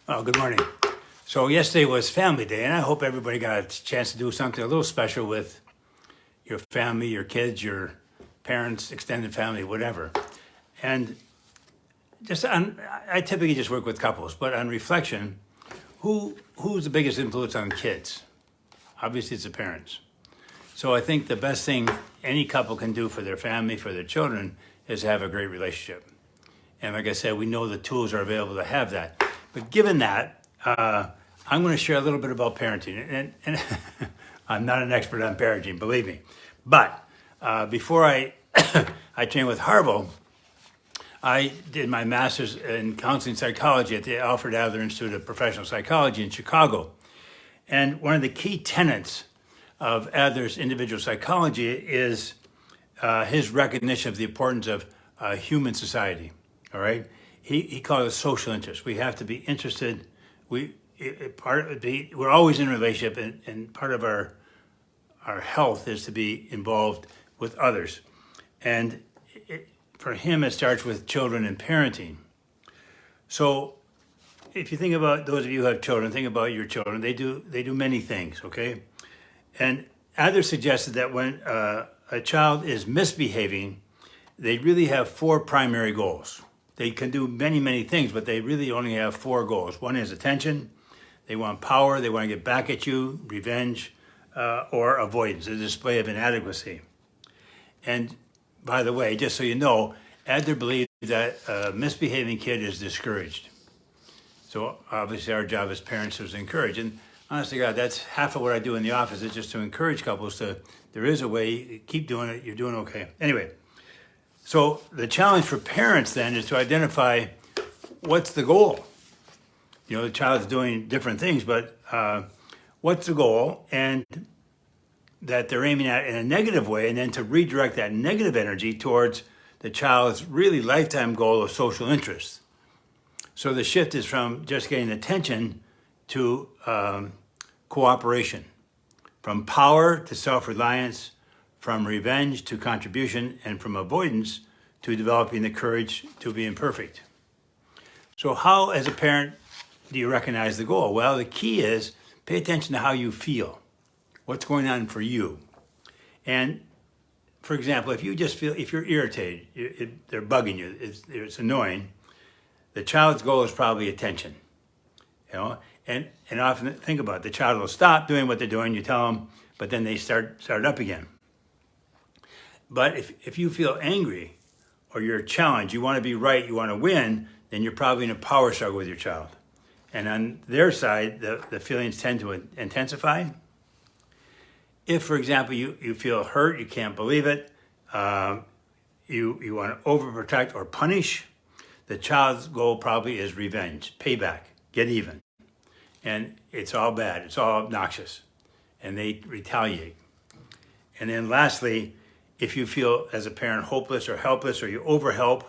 Oh, good morning. So yesterday was Family Day, and I hope everybody got a chance to do something a little special with your family, your kids, your parents, extended family, whatever. And I typically just work with couples, but on reflection, who's the biggest influence on kids? Obviously, it's the parents. So I think the best thing any couple can do for their family, for their children, is have a great relationship. And like I said, we know the tools are available to have that. But given that, I'm going to share a little bit about parenting. And I'm not an expert on parenting, believe me. But before I trained with Harville, I did my master's in counseling psychology at the Alfred Adler Institute of Professional Psychology in Chicago. And one of the key tenets of Adler's individual psychology is his recognition of the importance of human society. All right, he called it social interest. We have to be interested. We're always in a relationship, and part of our health is to be involved with others. And for him, it starts with children and parenting. So, if you think about those of you who have children, think about your children. They do many things. Okay, and Adler suggested that when a child is misbehaving, they really have four primary goals. They can do many, many things, but they really only have four goals. One is attention. They want power. They want to get back at you, revenge, or avoidance, a display of inadequacy. And by the way, just so you know, Adler believed that a misbehaving kid is discouraged. So obviously our job as parents is to encourage. And honestly, God, that's half of what I do in the office is just to encourage couples to, there is a way, keep doing it, you're doing okay. Anyway. So the challenge for parents then is to identify what's the goal. You know, the child's doing different things, but what's the goal? And that they're aiming at in a negative way, and then to redirect that negative energy towards the child's really lifetime goal of social interest. So the shift is from just getting attention to cooperation, from power to self-reliance, from revenge to contribution, and from avoidance to developing the courage to be imperfect. So how, as a parent, do you recognize the goal? Well, the key is pay attention to how you feel. What's going on for you? And for example, if you just feel, if you're irritated, they're bugging you, it's annoying, the child's goal is probably attention. You know, and often think about it, the child will stop doing what they're doing, you tell them, but then they start up again. But if you feel angry or you're challenged, you want to be right, you want to win, then you're probably in a power struggle with your child. And on their side, the feelings tend to intensify. If, for example, you feel hurt, you can't believe it, you want to overprotect or punish, the child's goal probably is revenge, payback, get even. And it's all bad, it's all obnoxious, and they retaliate. And then lastly, if you feel as a parent hopeless or helpless or you overhelp,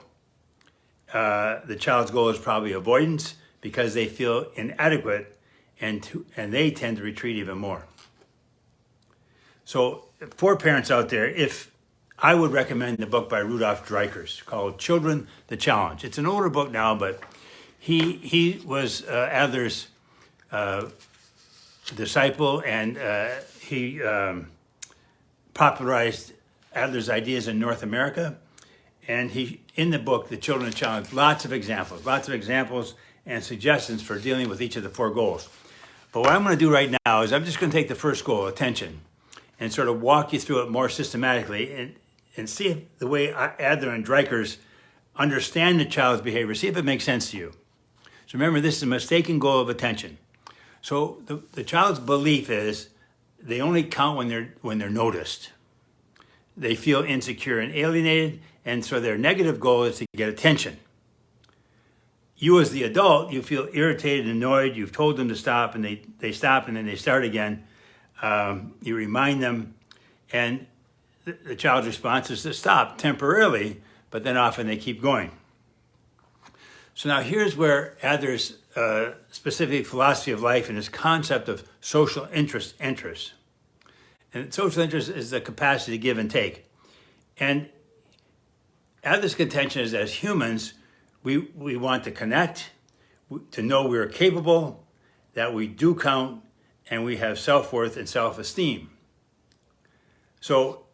the child's goal is probably avoidance because they feel inadequate and they tend to retreat even more. So for parents out there, if I would recommend the book by Rudolf Dreikurs called Children, the Challenge. It's an older book now, but he was Adler's disciple, and he popularized Adler's ideas in North America. And he, in the book, The Children Challenge, lots of examples and suggestions for dealing with each of the four goals. But what I'm going to do right now is I'm just going to take the first goal, attention, and sort of walk you through it more systematically and see if the way Adler and Dreikurs understand the child's behavior, see if it makes sense to you. So remember, this is a mistaken goal of attention. So the child's belief is they only count when they're noticed. They feel insecure and alienated, and so their negative goal is to get attention. You as the adult, you feel irritated and annoyed, you've told them to stop, and they stop, and then they start again. You remind them, and the child's response is to stop temporarily, but then often they keep going. So now here's where Adler's specific philosophy of life and his concept of social interest enters. And social interest is the capacity to give and take. And Adler's contention is, as humans, we want to connect, to know we are capable, that we do count, and we have self-worth and self-esteem. So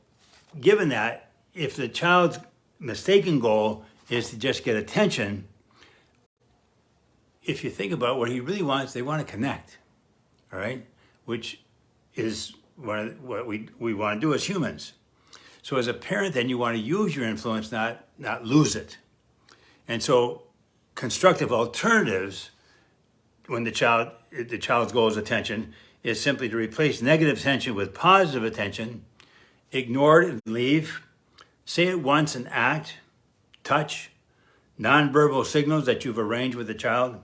given that, if the child's mistaken goal is to just get attention, if you think about what he really wants, they want to connect, all right? Which is what we want to do as humans. So as a parent, then you want to use your influence, not lose it. And so constructive alternatives, when the child's goal is attention, is simply to replace negative attention with positive attention, ignore it and leave, say it once and act, touch, nonverbal signals that you've arranged with the child,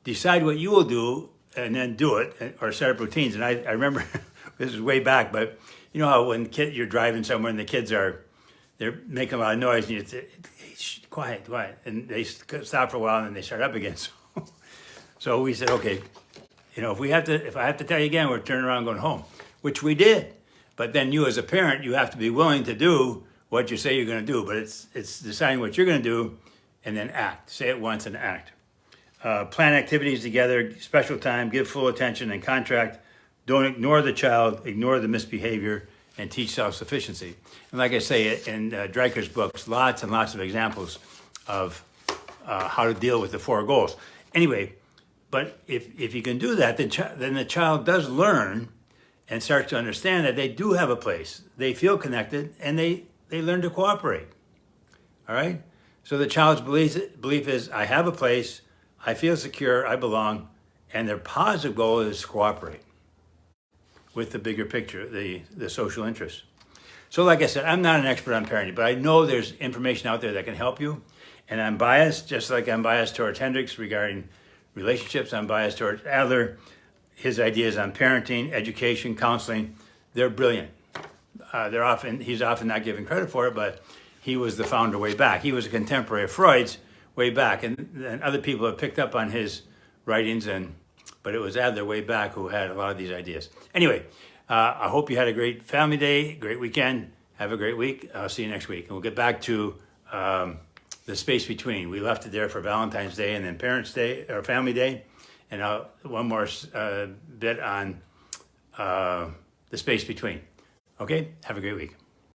decide what you will do and then do it, or set up routines. And I remember, this is way back, but you know how when you're driving somewhere and the kids they're making a lot of noise and you say, hey, shh, quiet, and they stop for a while and then they start up again. So we said, okay, you know, if I have to tell you again, we're turning around and going home, which we did. But then you as a parent, you have to be willing to do what you say you're going to do. But it's deciding what you're going to do and then act. Say it once and act. Plan activities together, special time, give full attention and contract. Don't ignore the child, ignore the misbehavior, and teach self-sufficiency. And like I say, in Dreiker's books, lots and lots of examples of how to deal with the 4 goals. Anyway, but if you can do that, then the child does learn and starts to understand that they do have a place. They feel connected, and they learn to cooperate. All right? So the child's belief is, I have a place, I feel secure, I belong, and their positive goal is to cooperate with the bigger picture, the social interest. So like I said, I'm not an expert on parenting, but I know there's information out there that can help you. And I'm biased, just like I'm biased towards Hendricks regarding relationships. I'm biased towards Adler. His ideas on parenting, education, counseling, they're brilliant. He's often not given credit for it, but he was the founder way back. He was a contemporary of Freud's way back, and other people have picked up on his writings, but it was Adler way back who had a lot of these ideas. Anyway, I hope you had a great family day, great weekend. Have a great week. I'll see you next week. And we'll get back to the space between. We left it there for Valentine's Day and then Parents' Day, or Family Day. And one more bit on the space between. Okay? Have a great week.